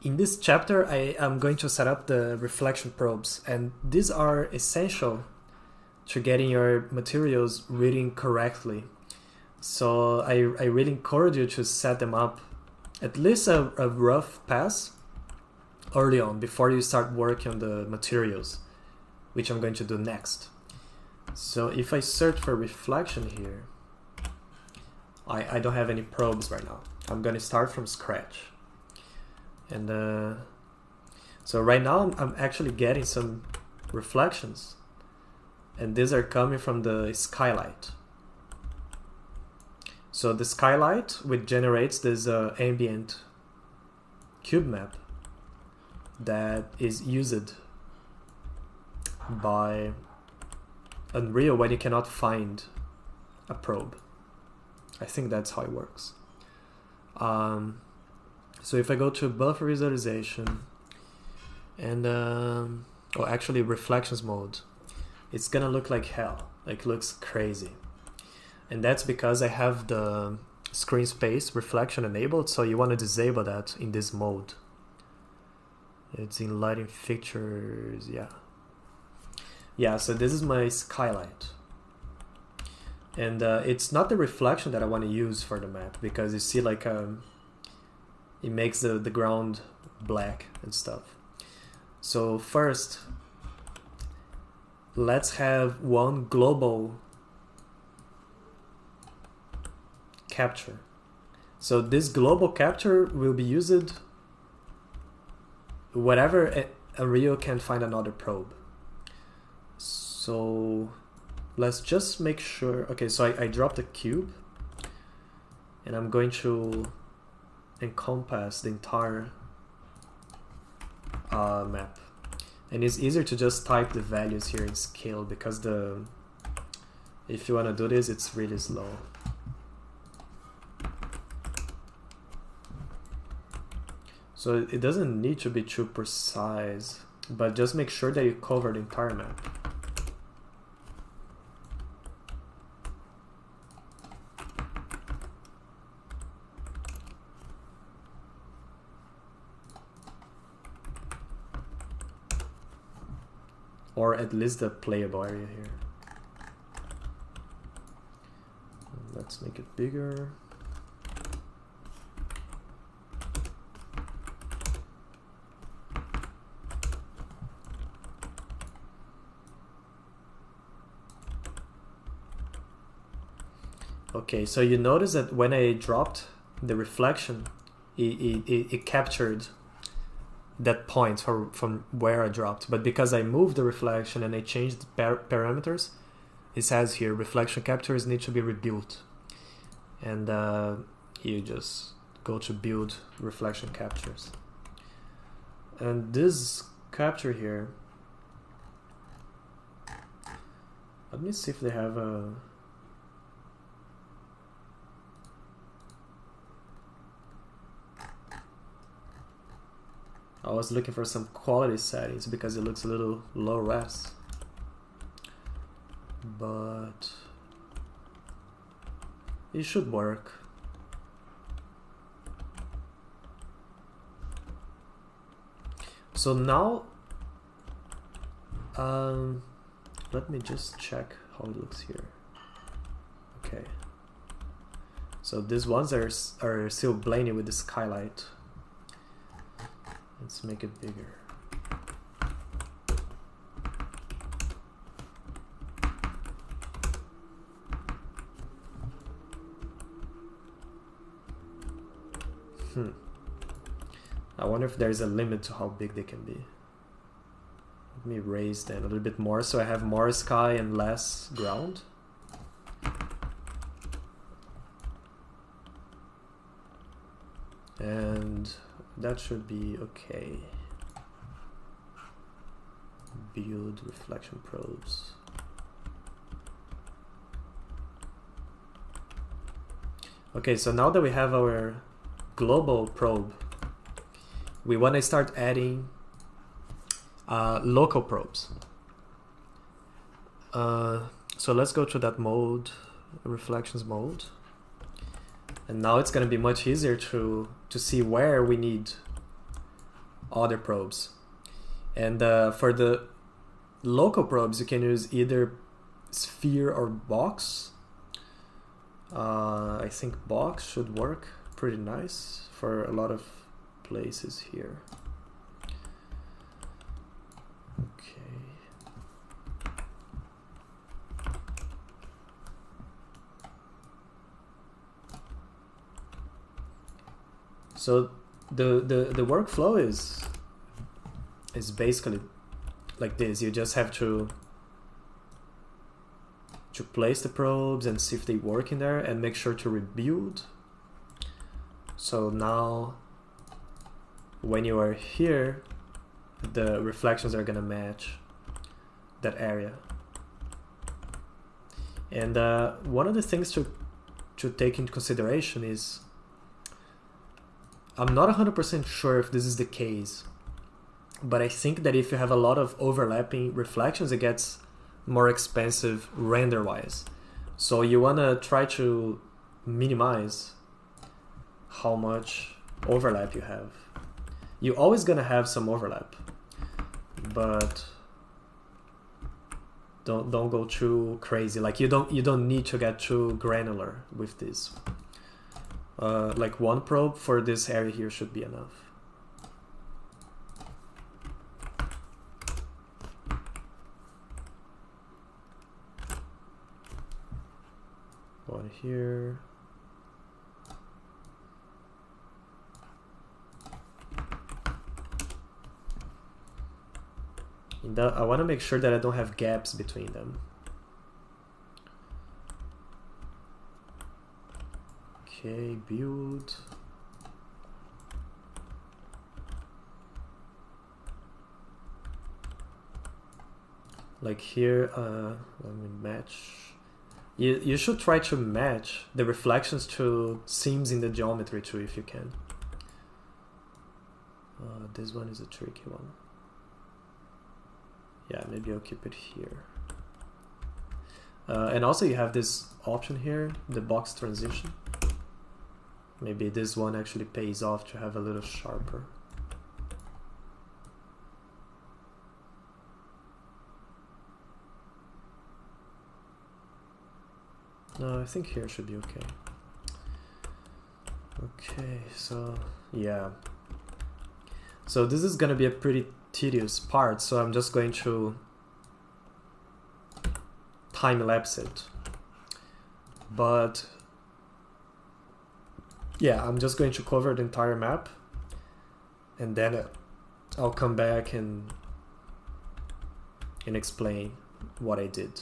in this chapter, I am going to set up the reflection probes, and these are essential to getting your materials reading correctly. So I really encourage you to set them up at least a rough pass early on before you start working on the materials, which I'm going to do next. So if I search for reflection here, I don't have any probes right now. I'm going to start from scratch. And so right now I'm actually getting some reflections, and these are coming from the skylight. So the skylight, which generates this ambient cube map that is used by Unreal when you cannot find a probe. I think that's how it works. So if I go to buffer visualization and actually reflections mode, it's gonna look like hell. Like, it looks crazy. And that's because I have the screen space reflection enabled, so you want to disable that in this mode. It's in lighting fixtures, yeah, so this is my skylight. And it's not the reflection that I want to use for the map, because you see, like, it makes the ground black and stuff. So first, let's have one global capture. So this global capture will be used whenever Unreal can find another probe. So let's just make sure. Okay, so I dropped the cube, and I'm going to encompass the entire map. And it's easier to just type the values here in scale, because if you want to do this, it's really slow. So it doesn't need to be too precise, but just make sure that you cover the entire map. Or at least the playable area here. Let's make it bigger. Okay, so you notice that when I dropped the reflection, it captured that point from where I dropped. But because I moved the reflection and I changed the parameters, it says here reflection captures need to be rebuilt. And you just go to build reflection captures. And this capture here, let me see if they have a... I was looking for some quality settings because it looks a little low res, but it should work. So now, let me just check how it looks here. Okay, so these ones are still blending with the skylight. Let's make it bigger. I wonder if there's a limit to how big they can be. Let me raise them a little bit more so I have more sky and less ground. And that should be okay. Build reflection probes. Okay, so now that we have our global probe, we want to start adding local probes. So let's go to that mode, reflections mode. And now it's going to be much easier to see where we need other probes. And for the local probes, you can use either sphere or box. I think box should work pretty nice for a lot of places here. Okay. So the workflow is basically like this. You just have to place the probes and see if they work in there, and make sure to rebuild. So now when you are here, the reflections are gonna match that area. And one of the things to take into consideration is, I'm not 100% sure if this is the case, but I think that if you have a lot of overlapping reflections, it gets more expensive render-wise. So you want to try to minimize how much overlap you have. You're always going to have some overlap, but don't go too crazy. Like you don't need to get too granular with this. Like one probe for this area here should be enough. One here. I want to make sure that I don't have gaps between them. Okay, build. Like here, let me match. You should try to match the reflections to seams in the geometry too, if you can. This one is a tricky one. Yeah, maybe I'll keep it here. And also you have this option here, the box transition. Maybe this one actually pays off to have a little sharper. No, I think here should be okay. Okay, so yeah. So this is gonna be a pretty tedious part, so I'm just going to time-lapse it. But yeah, I'm just going to cover the entire map, and then I'll come back and explain what I did.